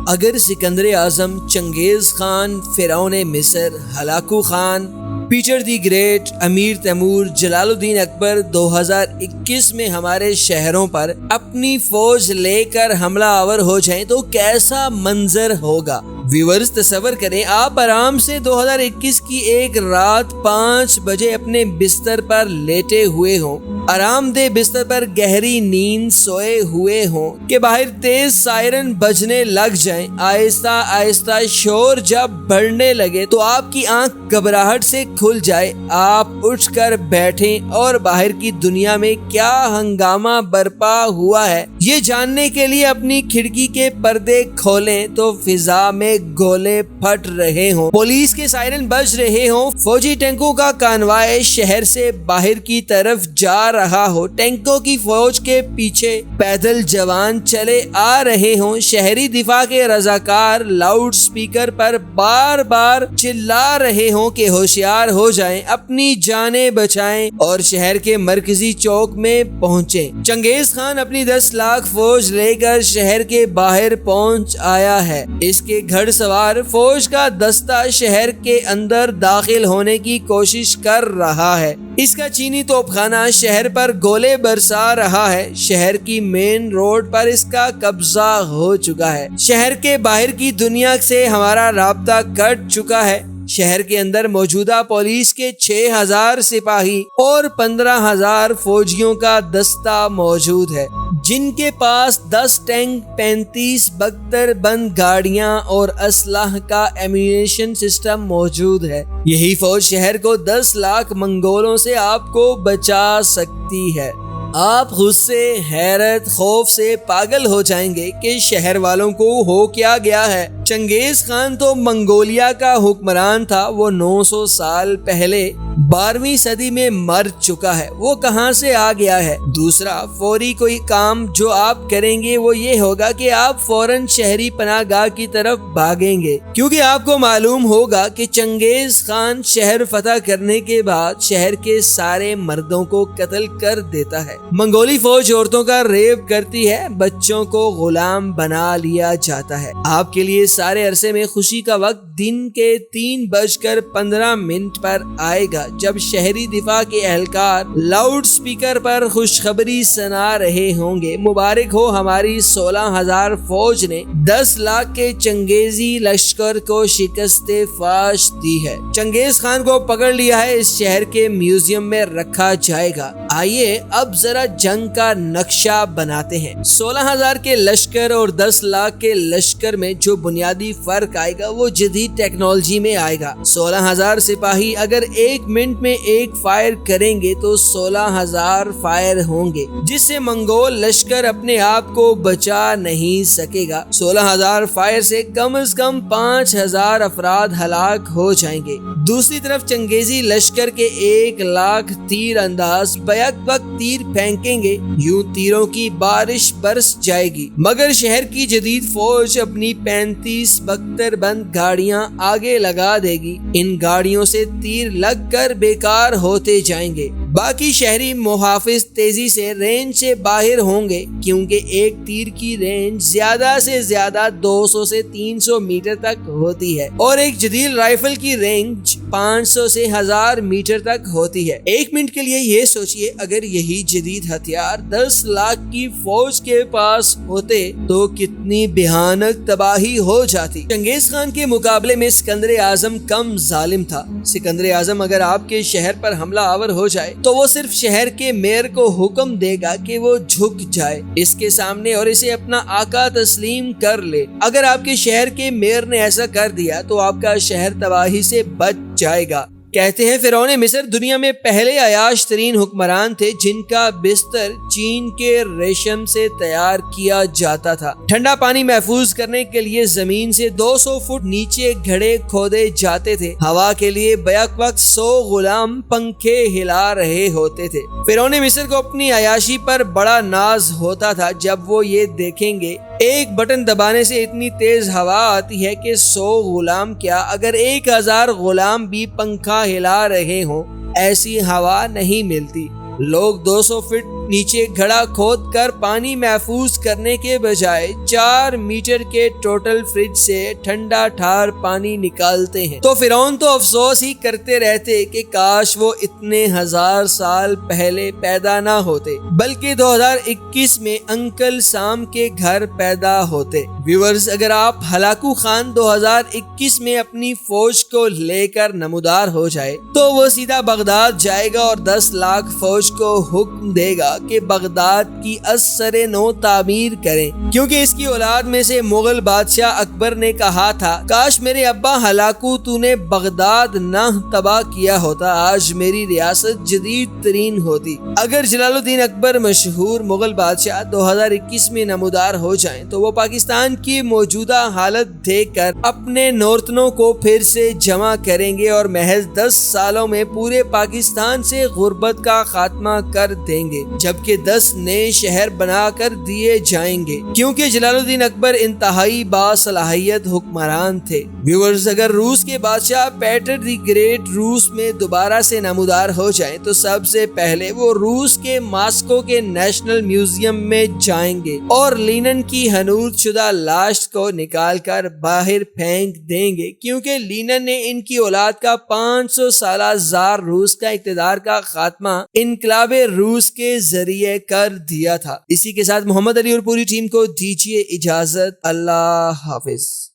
اگر سکندر اعظم، چنگیز خان، فرعون مصر، Hulagu Khan, Peter the Great, Amir Timur, Jalaluddin Akbar 2021 میں ہمارے شہروں پر اپنی فوج لے کر حملہ آور ہو جائیں تو کیسا منظر ہوگا؟ ویورز تصور کریں، آپ آرام سے 2021 کی ایک رات 5 بجے اپنے بستر پر لیٹے ہوئے ہوں، آرام دہ بستر پر گہری نیند سوئے ہوئے ہوں کہ باہر تیز سائرن بجنے لگ جائیں، آہستہ آہستہ شور جب بڑھنے لگے تو آپ کی آنکھ گھبراہٹ سے کھل جائے، آپ اٹھ کر بیٹھیں اور باہر کی دنیا میں کیا ہنگامہ برپا ہوا ہے یہ جاننے کے لیے اپنی کھڑکی کے پردے کھولیں تو فضا میں گولے پھٹ رہے ہوں، پولیس کے سائرن بج رہے ہوں، فوجی ٹینکوں کا کانوائے شہر سے باہر کی طرف جا رہا ہو، ٹینکوں کی فوج کے پیچھے پیدل جوان چلے آ رہے ہوں، شہری دفاع کے رضاکار لاؤڈ سپیکر پر بار بار چلا رہے ہوں کہ ہوشیار ہو جائیں، اپنی جانیں بچائیں اور شہر کے مرکزی چوک میں پہنچیں۔ چنگیز خان اپنی 10 لاکھ فوج لے کر شہر کے باہر پہنچ آیا ہے، اس کے گھڑ سوار فوج کا دستہ شہر کے اندر داخل ہونے کی کوشش کر رہا ہے، اس کا چینی توپ خانہ شہر پر گولے برسا رہا ہے، شہر کی مین روڈ پر اس کا قبضہ ہو چکا ہے، شہر کے باہر کی دنیا سے ہمارا رابطہ کٹ چکا ہے، شہر کے اندر موجودہ پولیس کے 6000 سپاہی اور 15000 فوجیوں کا دستہ موجود ہے، جن کے پاس 10 ٹینک، 35 بختر بند گاڑیاں اور اسلحہ کا ایمونیشن سسٹم موجود ہے۔ یہی فوج شہر کو 10 لاکھ منگولوں سے آپ کو بچا سکتی ہے۔ آپ غصے، حیرت، خوف سے پاگل ہو جائیں گے کہ شہر والوں کو ہو کیا گیا ہے۔ چنگیز خان تو منگولیا کا حکمران تھا، وہ 900 سال پہلے 12ویں صدی میں مر چکا ہے، وہ کہاں سے آ گیا ہے؟ دوسرا فوری کوئی کام جو آپ کریں گے وہ یہ ہوگا کہ آپ فوراً شہری پناہ گاہ کی طرف بھاگیں گے، کیونکہ آپ کو معلوم ہوگا کہ چنگیز خان شہر فتح کرنے کے بعد شہر کے سارے مردوں کو قتل کر دیتا ہے۔ منگولی فوج عورتوں کا ریپ کرتی ہے، بچوں کو غلام بنا لیا جاتا ہے۔ آپ کے لیے سارے عرصے میں خوشی کا وقت دن کے 3:15 پر آئے گا جب شہری دفاع کے اہلکار لاؤڈ سپیکر پر خوشخبری سنا رہے ہوں گے، مبارک ہو، ہماری 16,000 فوج نے 10 لاکھ کے چنگیزی لشکر کو شکست فاش دی ہے، چنگیز خان کو پکڑ لیا ہے، اس شہر کے میوزیم میں رکھا جائے گا۔ آئیے اب ذرا جنگ کا نقشہ بناتے ہیں۔ 16,000 کے لشکر اور 10 لاکھ کے لشکر میں جو بنیادی فرق آئے گا وہ جدید ٹیکنالوجی میں آئے گا۔ 16,000 سپاہی اگر 1 منٹ میں 1 فائر کریں گے تو 16,000 فائر ہوں گے، جس سے منگول لشکر اپنے آپ کو بچا نہیں سکے گا۔ 16,000 فائر سے کم از کم 5,000 افراد ہلاک ہو جائیں گے۔ دوسری طرف چنگیزی لشکر کے 1 لاکھ تیر انداز بیک وقت تیر پھینکیں گے، یوں تیروں کی بارش برس جائے گی، مگر شہر کی جدید فوج اپنی 35 بختر بند گاڑیاں آگے لگا دے گی، ان گاڑیوں سے تیر لگ کر بیکار ہوتے جائیں گے۔ باقی شہری محافظ تیزی سے رینج سے باہر ہوں گے، کیونکہ ایک تیر کی رینج زیادہ سے زیادہ 200 سے 300 میٹر تک ہوتی ہے اور ایک جدید رائفل کی رینج 500 سے 1000 میٹر تک ہوتی ہے۔ 1 منٹ کے لیے یہ سوچئے، اگر یہی جدید ہتھیار 10 لاکھ کی فوج کے پاس ہوتے تو کتنی بھیانک تباہی ہو جاتی۔ چنگیز خان کے مقابلے میں سکندر اعظم کم ظالم تھا۔ سکندر اعظم اگر آپ کے شہر پر حملہ آور ہو جائے تو وہ صرف شہر کے میئر کو حکم دے گا کہ وہ جھک جائے اس کے سامنے اور اسے اپنا آقا تسلیم کر لے۔ اگر آپ کے شہر کے میئر نے ایسا کر دیا تو آپ کا شہر تباہی سے بچ جائے گا۔ کہتے ہیں فرعون مصر دنیا میں پہلے عیاش ترین حکمران تھے جن کا بستر چین کے ریشم سے تیار کیا جاتا تھا۔ ٹھنڈا پانی محفوظ کرنے کے لیے زمین سے 200 فٹ نیچے گھڑے کھودے جاتے تھے۔ ہوا کے لیے بیک وقت 100 غلام پنکھے ہلا رہے ہوتے تھے۔ فرعون مصر کو اپنی عیاشی پر بڑا ناز ہوتا تھا جب وہ یہ دیکھیں گے ایک بٹن دبانے سے اتنی تیز ہوا آتی ہے کہ 100 غلام کیا اگر 1000 غلام بھی پنکھا ہلا رہے ہوں ایسی ہوا نہیں ملتی۔ لوگ 200 فٹ نیچے گھڑا کھود کر پانی محفوظ کرنے کے بجائے 4 میٹر کے ٹوٹل فریج سے ٹھنڈا ٹھار پانی نکالتے ہیں۔ تو فرعون تو افسوس ہی کرتے رہتے کہ کاش وہ اتنے 1000 سال پہلے پیدا نہ ہوتے بلکہ 2021 میں انکل سام کے گھر پیدا ہوتے۔ ویورز، اگر آپ ہلاکو خان 2021 میں اپنی فوج کو لے کر نمودار ہو جائے تو وہ سیدھا بغداد جائے گا اور 10 لاکھ فوج کو حکم دے گا کہ بغداد کی ازسر نو تعمیر کریں، کیونکہ اس کی اولاد میں سے مغل بادشاہ اکبر نے کہا تھا کاش میرے ابا ہلاکو تو نے بغداد نہ تباہ کیا ہوتا، آج میری ریاست جدید ترین ہوتی۔ اگر جلال الدین اکبر مشہور مغل بادشاہ 2021 میں نمودار ہو جائیں تو وہ پاکستان کی موجودہ حالت دیکھ کر اپنے نورتنوں کو پھر سے جمع کریں گے اور محض 10 سالوں میں پورے پاکستان سے غربت کا خاتمہ کر دیں گے، جبکہ 10 نئے شہر بنا کر دیے جائیں گے، کیونکہ جلال الدین اکبر انتہائی باصلاحیت حکمران تھے۔ ویورز، اگر روس کے بادشاہ پیٹر دی گریٹ روس میں دوبارہ سے نمودار ہو جائیں تو سب سے پہلے وہ روس کے ماسکو کے نیشنل میوزیم میں جائیں گے اور لینن کی حنوط شدہ لاش کو نکال کر باہر پھینک دیں گے، کیونکہ لینن نے ان کی اولاد کا 500 سالہ زار روس کا اقتدار کا خاتمہ انقلاب روس کے ذریعے کر دیا تھا۔ اسی کے ساتھ محمد علی اور پوری ٹیم کو دیجیے اجازت۔ اللہ حافظ۔